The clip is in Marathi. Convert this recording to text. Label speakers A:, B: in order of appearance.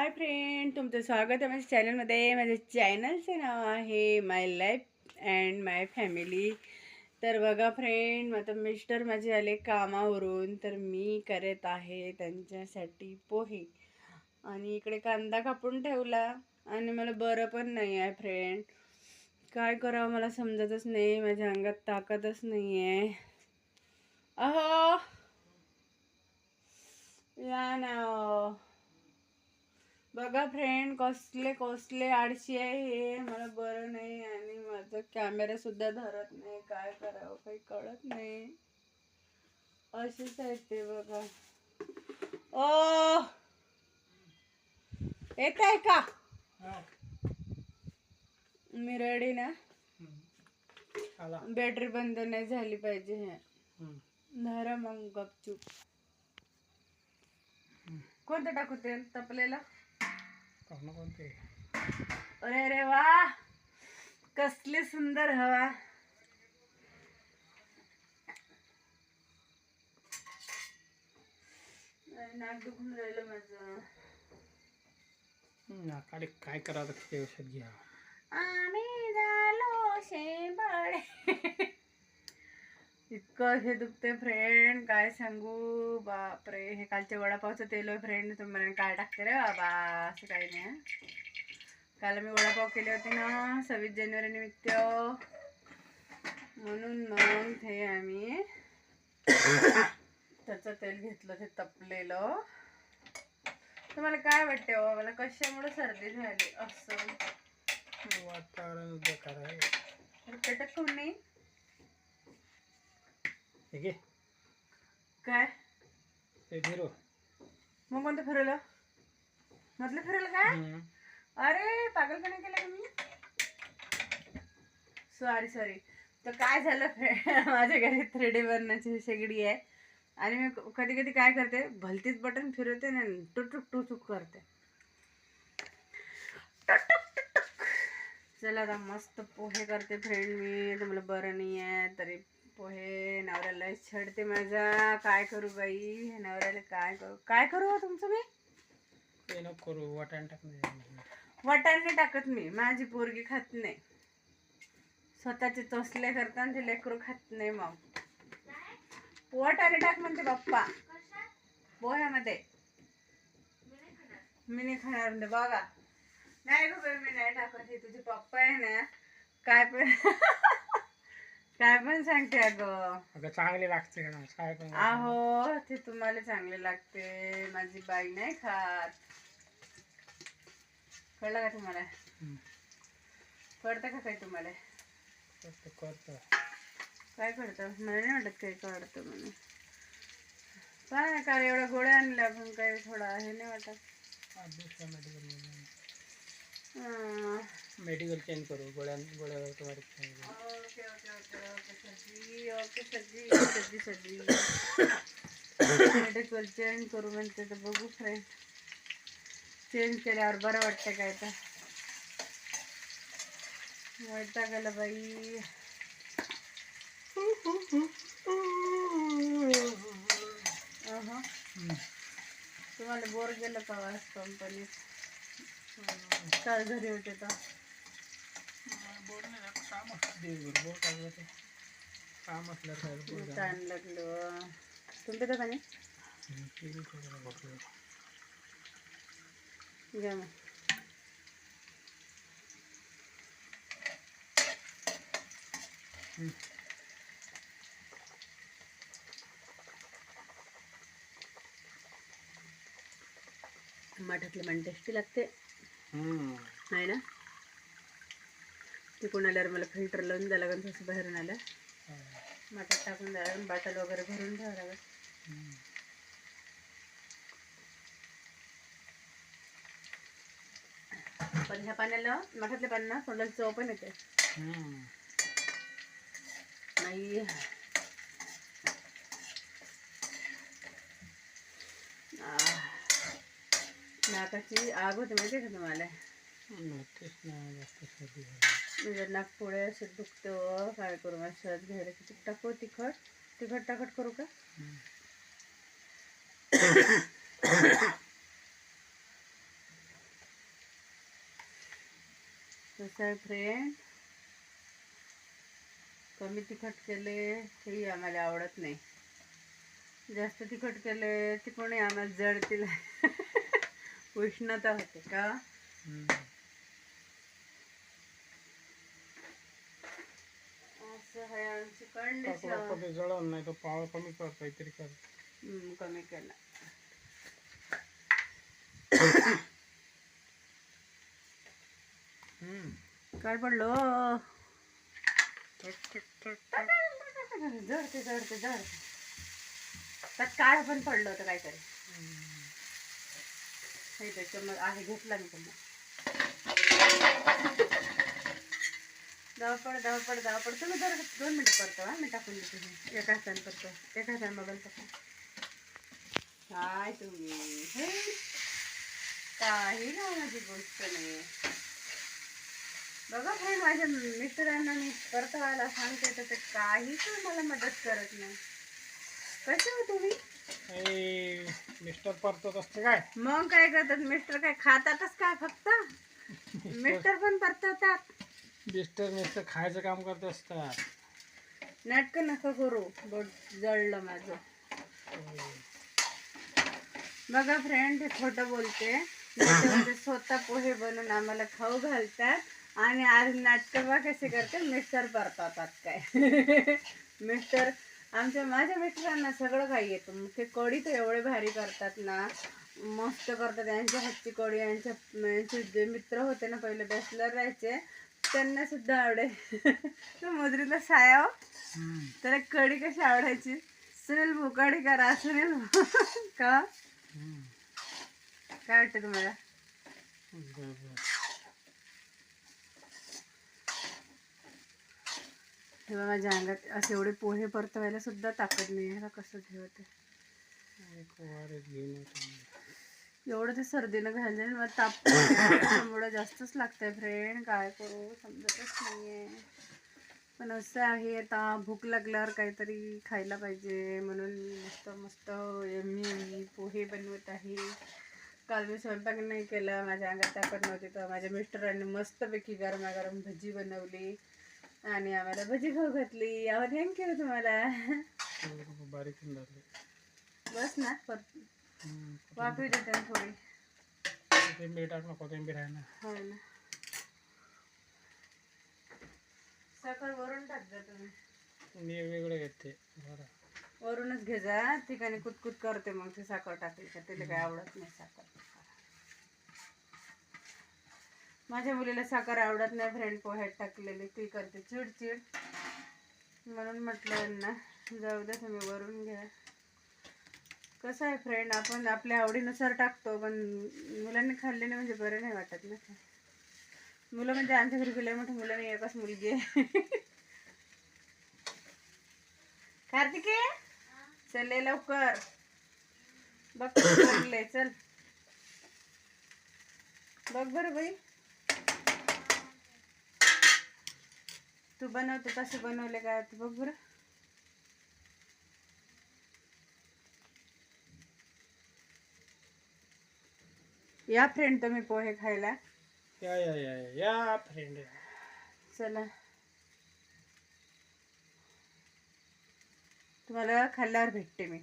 A: हाय फ्रेंड, तुमचं स्वागत आहे माझ्या चॅनलमध्ये. माझ्या चॅनलचं नाव आहे माय लाईफ अँड माय फॅमिली. तर बघा फ्रेंड, आता मिस्टर माझे आले कामावरून, तर मी करत आहे त्यांच्यासाठी पोहे. आणि इकडे कांदा कापून ठेवला. आणि मला बरं पण नाही आहे फ्रेंड. काय करावं मला समजतच नाही. माझ्या अंगात ताकदच नाही आहे. अहो या ना. बघा फ्रेंड, कसले कसले आळशी आहे हे. मला बरं नाही आणि माझा कॅमेरा सुद्धा धरत नाही. काय करावं काही कळत नाही. असेच आहे ते. बघा ओ, येत आहे का? मी रेडी ना. बॅटरी बंद नाही झाली पाहिजे. हे धरा मग गपचूप. कोणतं टाकू तेल तपलेला? अरे अरे वा, कसली सुंदर हवा. नाक दुखून राहिलं माझं.
B: नाकाडे काय करावं ते औषध घ्या.
A: आम्ही झालो शेंबडे. इतकं हे दुखते फ्रेंड, काय सांगू. बापरे, हे कालचे वडापावचं तेल आहे फ्रेंड. तुम्ही काय टाकते रे बाबा, असं काही नाही. काल मी वडापाव केले होते ना 26 जानेवारी निमित्त, म्हणून मग ते आम्ही त्याचं तेल घेतलं, ते तपलेलं. तुम्हाला काय वाटते हो, मला कशामुळे सर्दी झाली असं?
B: वातावरण बेकार आहे.
A: पेटत कोण नाही
B: ठीक आहे
A: काय?
B: ते फिरो.
A: मग कोणतं फिरवलं? मधलं फिरवलं काय? अरे पागलपणा केला का मी? सॉरी. तर काय झालं माझ्या घरी 3D बनण्याची शेगडी आहे. आणि मी कधी कधी काय करते, भलतीच बटन फिरवते ना, टुटुक करते. चला आता मस्त पोहे करते फ्रेंड मी. तुम्हाला बरं नाही आहे तरी पोहे. नवऱ्याला छेडते माझा. काय करू बाई, नवऱ्याला काय करू तुमचं मी?
B: ते नको करू, वाटाण टाक.
A: वाटाण नाही टाकत मी. माझी पोरगी खात नाही. स्वतःचे चोचले करताना ते लेकरू खात नाही. मग वाटाणे टाक म्हणते पप्पा पोह्यामध्ये. मी नाही खाणार म्हणते. बघा नाही ग बाई, मी नाही टाकत. हे तुझे पप्पा आहे ना, काय पण काय पण सांगते अगं.
B: चांगले लागते काय पण.
A: अहो ते तुम्हाला चांगले लागते, माझी बाई नाही खात. कळलं का तुम्हाला? कळतं का काही तुम्हाला?
B: करतो.
A: काय कळतं? मला नाही वाटत काही कळतं म्हणून. काय नाही, काल एवढ्या गोळ्या आणल्या आपण, काही थोडा हे नाही वाटत.
B: मेडिकल चेंज करू. गोळ्यावर तुम्हाला
A: सजी मेडिकल चेंज करू म्हणते. तर बघू फ्रेंड, चेंज केल्यावर बरं वाटतं काय तर. वैतागलं बाई. तुम्हाला बोर गेलं का आज कंपनीत? काल घरी होते तर
B: काम असलं
A: ताण लागलं. तुमचं तर पाणी घ्या मग. माठातलं पण टेस्टी लागते आहे ना. तिकडून आल्यावर मला फिल्टर लावून द्यायला लागेल. तसं बाहेरून आलं माठात टाकून द्यायला लागेल. बाटल वगैरे भरून ठेवावं लागेल. पण ह्या पाण्याला, माठातल्या पाण्याला तोंडाला चव पण येते. नाही नाकाची आग होते माहिती का तुम्हाला? जर नाक पुढे असे दुखतं, काय करू? माझ्या शहरात घ्यायला किती टाकू? तिखट टाकट करू का? कसं आहे फ्रेंड, कमी तिखट केले तेही आम्हाला आवडत नाही, जास्त तिखट केले ते कोणी आम्हाला जळतील. उष्णता होते का. असं आहे आमची कंडिशन.
B: कधी जळण नाही तर पावर कमी कर, काहीतरी कर.
A: कमी केला. काय पडलो. जडते जडते जडते. त्यात काय पण पडलं होतं काहीतरी. हे त्याच्यामुळे आहे घेतला मी त्यांना. धावपड तुम्ही जर 2 मिनिटं करतो. मी टाकून देते. एका हाताने करतो, एका हाताने मोबाईल पकडतो. काय तुम्ही हे काही नावाची गोष्ट नाही. बघा फ्रेंड, माझ्या मिस्टरांना मी परतवायला सांगते तर ते काहीच मला मदत करत नाही. कसे हो तुम्ही.
B: मिस्टर परतत असते काय.
A: मग काय करतात मिस्टर, काय खातातच काय फक्त. मिस्टर पण परतवतात.
B: मिस्टर खायचं काम करत असतात.
A: नाटकं नका करू. बोट जळलं माझं. बघा फ्रेंड, ते खोटं बोलते. ते स्वतः पोहे बनवून आम्हाला खाऊ घालतात आणि आज नाटकं बा कसे करते. मिस्टर परतवतात काय. मिस्टर माझ्या मिस्टरांना सगळं काही येतं. ते कढी तर एवढे भारी करतात ना, मस्त करतात. यांच्या हातची कढी, यांचे जे मित्र होते ना पहिले बॅचलर राहायचे, त्यांना सुद्धा आवडे. तर मधुरीला साया तर कढी कशी आवडायची. सुनील भुकाडी करा सुनील का. काय वाटतं तुम्हाला. तेव्हा माझ्या अंगात असे एवढे पोहे परतवायला सुद्धा ताकद नाही. ह्याला कसं ठेवते. एवढं ते सर्दीनं घालले मला ताप त्यामुळं जास्तच लागतंय फ्रेंड. काय करू समजतच नाहीये. पण असं आहे, आता भूक लागल्यावर काहीतरी खायला पाहिजे म्हणून मी मस्त मस्त यम्मी पोहे बनवत आहे. काल मी स्वयंपाक नाही केला, माझ्या अंगात ताकद नव्हती, तर माझ्या मिस्टरांनी मस्तपैकी गरमागरम भजी बनवली आणि आम्हाला भजी खाऊ घातली. यावर थँक्यू तुम्हाला.
B: बारीक
A: बस ना, वापरू देते थोडी.
B: कोथिंबीर टाक ना, कोथिंबीर आहे ना.
A: हो ना. साखर वरून टाक जा तुम्ही.
B: मी वेगळे घेते. बरं,
A: वरूनच घे जा. ठिकाणी कुतकुत करते मग ते साखर टाकली का. तिला काही आवडत नाही साखर. माझ्या मुलीला साखर आवडत नाही फ्रेंड. पोह्यात टाकलेली ती करते चिडचिड. म्हणून म्हटलं यांना जाऊ द्या, तुम्ही वरून घ्या. कसं आहे फ्रेंड, आपण आपल्या आवडीनुसार टाकतो, पण मुलांनी खाल्ले नाही म्हणजे बरं नाही वाटत ना. मुलं म्हणजे आमच्या घरी गेले मोठे मुलं नाही, एकच मुलगी आहे. कार्तिके चल लवकर बघ लागले. चल बघ बरं बाई, तू बनवते तसे बनवले का तू बघ बरं. या फ्रेंड तुम्ही पोहे खायला.
B: या फ्रेंड.
A: चला, तुम्हाला खाल्ल्यावर भेटते मी.